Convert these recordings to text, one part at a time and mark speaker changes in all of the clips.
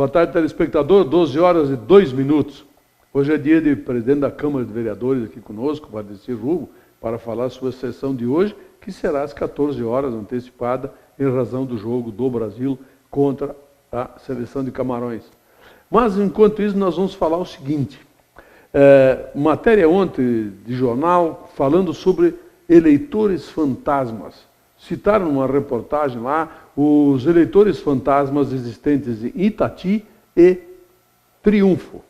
Speaker 1: Boa tarde, telespectador. 12 horas e 2 minutos. Hoje é dia de presidente da Câmara de Vereadores aqui conosco, Valdecir Rugo, para falar sobre a sessão de hoje, que será às 14 horas, antecipada, em razão do jogo do Brasil contra a seleção de Camarões. Mas, enquanto isso, nós vamos falar o seguinte. Matéria ontem de jornal falando sobre eleitores fantasmas. Citaram numa reportagem lá os eleitores fantasmas existentes em Itati e Triunfo.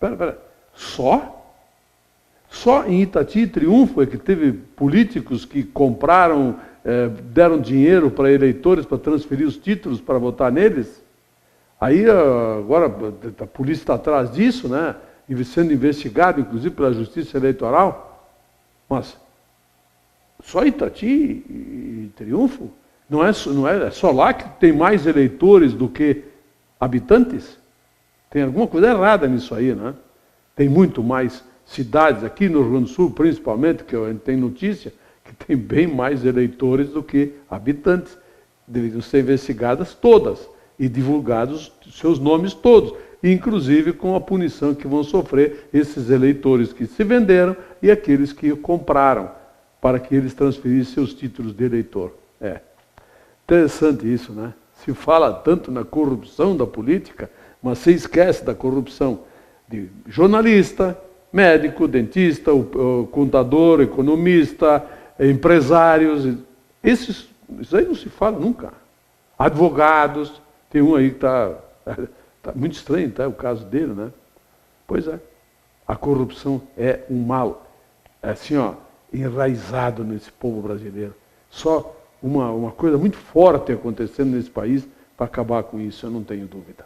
Speaker 1: Pera. Só em Itati e Triunfo é que teve políticos que compraram, deram dinheiro para eleitores para transferir os títulos para votar neles? Aí agora a polícia está atrás disso, né? Sendo investigado, inclusive, pela Justiça Eleitoral. Mas só Itati e Triunfo? Não é só lá que tem mais eleitores do que habitantes? Tem alguma coisa errada nisso aí, né? Tem muito mais cidades, aqui no Rio Grande do Sul, principalmente, que a gente tem notícia, que tem bem mais eleitores do que habitantes. Deveriam ser investigadas todas e divulgados seus nomes todos, inclusive com a punição que vão sofrer esses eleitores que se venderam e aqueles que compraram, para que eles transferissem seus títulos de eleitor. Interessante isso, né? Se fala tanto na corrupção da política, mas se esquece da corrupção de jornalista, médico, dentista, o contador, economista, empresários. Isso aí não se fala nunca. Advogados, tem um aí que está muito estranho, tá? O caso dele, né? Pois é. A corrupção é um mal, assim, enraizado nesse povo brasileiro. Só uma coisa muito forte acontecendo nesse país para acabar com isso, eu não tenho dúvida.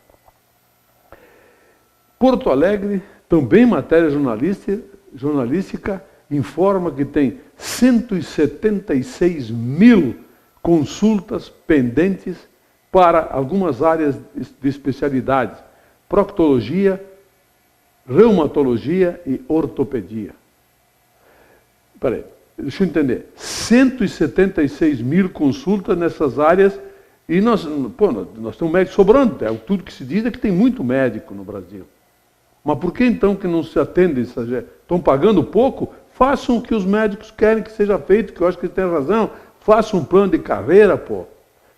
Speaker 1: Porto Alegre, também matéria jornalística, informa que tem 176 mil consultas pendentes para algumas áreas de especialidades: proctologia, reumatologia e ortopedia. Peraí, deixa eu entender. 176 mil consultas nessas áreas e nós temos médico sobrando. Tudo que se diz é que tem muito médico no Brasil. Mas por que então que não se atende? Estão pagando pouco? Façam o que os médicos querem que seja feito, que eu acho que eles têm razão. Façam um plano de carreira,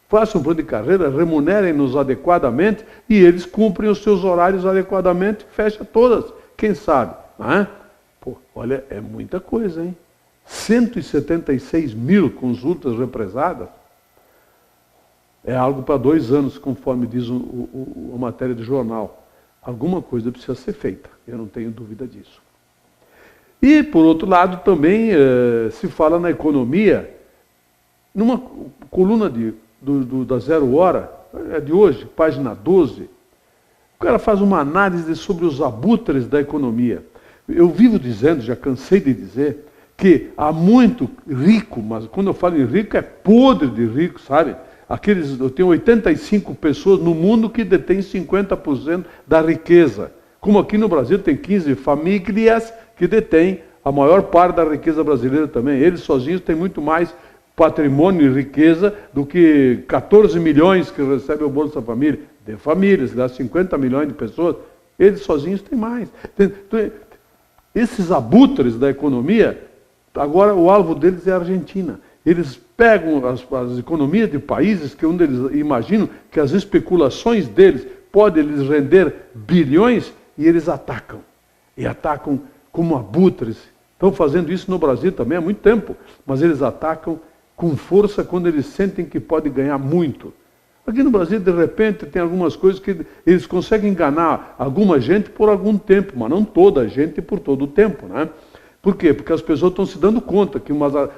Speaker 1: Façam um plano de carreira, remunerem-nos adequadamente e eles cumprem os seus horários adequadamente, fecha todas. Quem sabe? Não é? Olha, é muita coisa, hein? 176 mil consultas represadas. É algo para 2 anos, conforme diz a matéria do jornal. Alguma coisa precisa ser feita, eu não tenho dúvida disso. E, por outro lado, também se fala na economia, numa coluna da Zero Hora, é de hoje, página 12, o cara faz uma análise sobre os abutres da economia. Eu vivo dizendo, já cansei de dizer, que há muito rico, mas quando eu falo em rico, é podre de rico, sabe? Eu tenho 85 pessoas no mundo que detêm 50% da riqueza. Como aqui no Brasil tem 15 famílias que detêm a maior parte da riqueza brasileira também. Eles sozinhos têm muito mais patrimônio e riqueza do que 14 milhões que recebem o Bolsa Família. De famílias, dá 50 milhões de pessoas, eles sozinhos têm mais. Esses abutres da economia, agora o alvo deles é a Argentina. Eles pegam as economias de países onde eles imaginam que as especulações deles podem lhes render bilhões e eles atacam. E atacam como abutres. Estão fazendo isso no Brasil também há muito tempo, mas eles atacam com força quando eles sentem que podem ganhar muito. Aqui no Brasil, de repente, tem algumas coisas que eles conseguem enganar alguma gente por algum tempo, mas não toda a gente por todo o tempo, né? Por quê? Porque as pessoas estão se dando conta que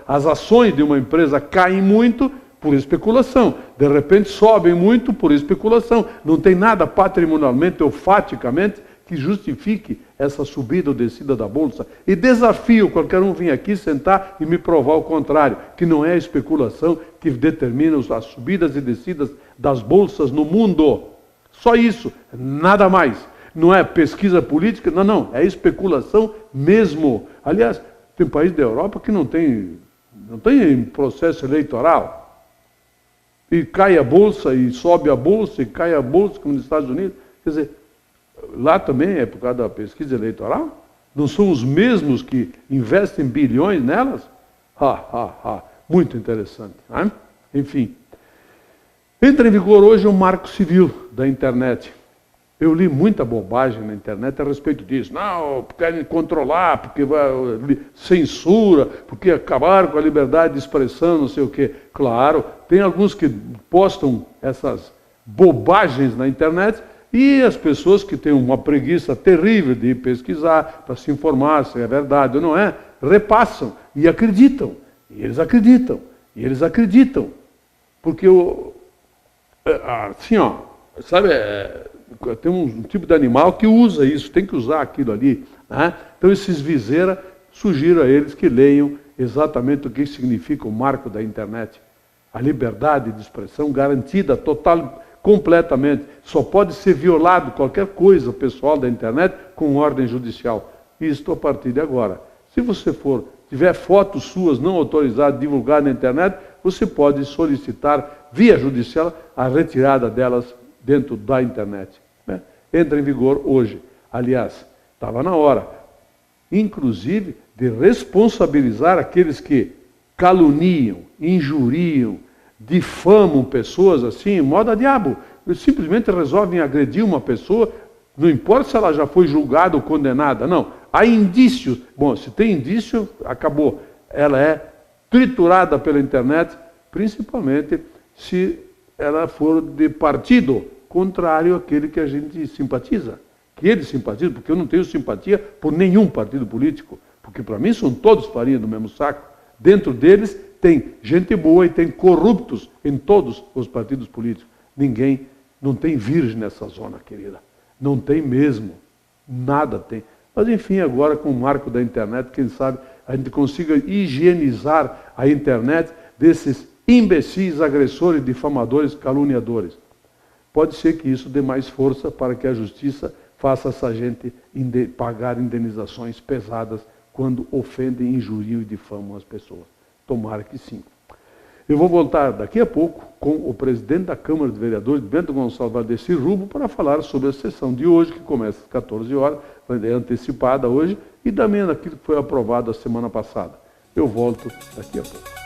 Speaker 1: as ações de uma empresa caem muito por especulação. De repente sobem muito por especulação. Não tem nada patrimonialmente ou faticamente que justifique essa subida ou descida da Bolsa. E desafio qualquer um vir aqui sentar e me provar o contrário, que não é a especulação que determina as subidas e descidas das bolsas no mundo. Só isso, nada mais. Não é pesquisa política, não, é especulação mesmo. Aliás, tem país da Europa que não tem processo eleitoral. e cai a bolsa, e sobe a bolsa, e cai a bolsa, como nos Estados Unidos. Quer dizer, lá também é por causa da pesquisa eleitoral? Não são os mesmos que investem bilhões nelas? Muito interessante. Né? Enfim. Entra em vigor hoje o Marco Civil da internet. Eu li muita bobagem na internet a respeito disso. Não, querem controlar, porque vai censura, porque acabaram com a liberdade de expressão, não sei o quê. Claro, tem alguns que postam essas bobagens na internet e as pessoas que têm uma preguiça terrível de pesquisar para se informar se é verdade ou não é, repassam e acreditam. E eles acreditam. E eles acreditam. Porque assim, ó, sabe, tem um tipo de animal que usa isso, tem que usar aquilo ali. Né? Então esses viseira, sugiro a eles que leiam exatamente o que significa o marco da internet. A liberdade de expressão garantida, total, completamente. Só pode ser violado qualquer coisa pessoal da internet com ordem judicial. Isto a partir de agora. Se você tiver fotos suas não autorizadas divulgadas na internet, você pode solicitar via judicial a retirada delas dentro da internet. Né? Entra em vigor hoje. Aliás, estava na hora, inclusive, de responsabilizar aqueles que caluniam, injuriam, difamam pessoas assim, moda diabo. Eles simplesmente resolvem agredir uma pessoa, não importa se ela já foi julgada ou condenada, não. Há indícios. Bom, se tem indício, acabou. Ela é triturada pela internet, principalmente se ela for de partido contrário àquele que a gente simpatiza. Que eles simpatizam, porque eu não tenho simpatia por nenhum partido político, porque para mim são todos farinha do mesmo saco. Dentro deles tem gente boa e tem corruptos em todos os partidos políticos. Ninguém, não tem virgem nessa zona, querida. Não tem mesmo. Nada tem. Mas enfim, agora com o marco da internet, quem sabe a gente consiga higienizar a internet desses imbecis, agressores, difamadores, caluniadores. Pode ser que isso dê mais força para que a justiça faça essa gente pagar indenizações pesadas quando ofendem, injuriam e difamam as pessoas. Tomara que sim. Eu vou voltar daqui a pouco com o presidente da Câmara de Vereadores, Bento Gonçalves Valdeci Rubo, para falar sobre a sessão de hoje, que começa às 14 horas, é antecipada hoje, e também daquilo que foi aprovado a semana passada. Eu volto daqui a pouco.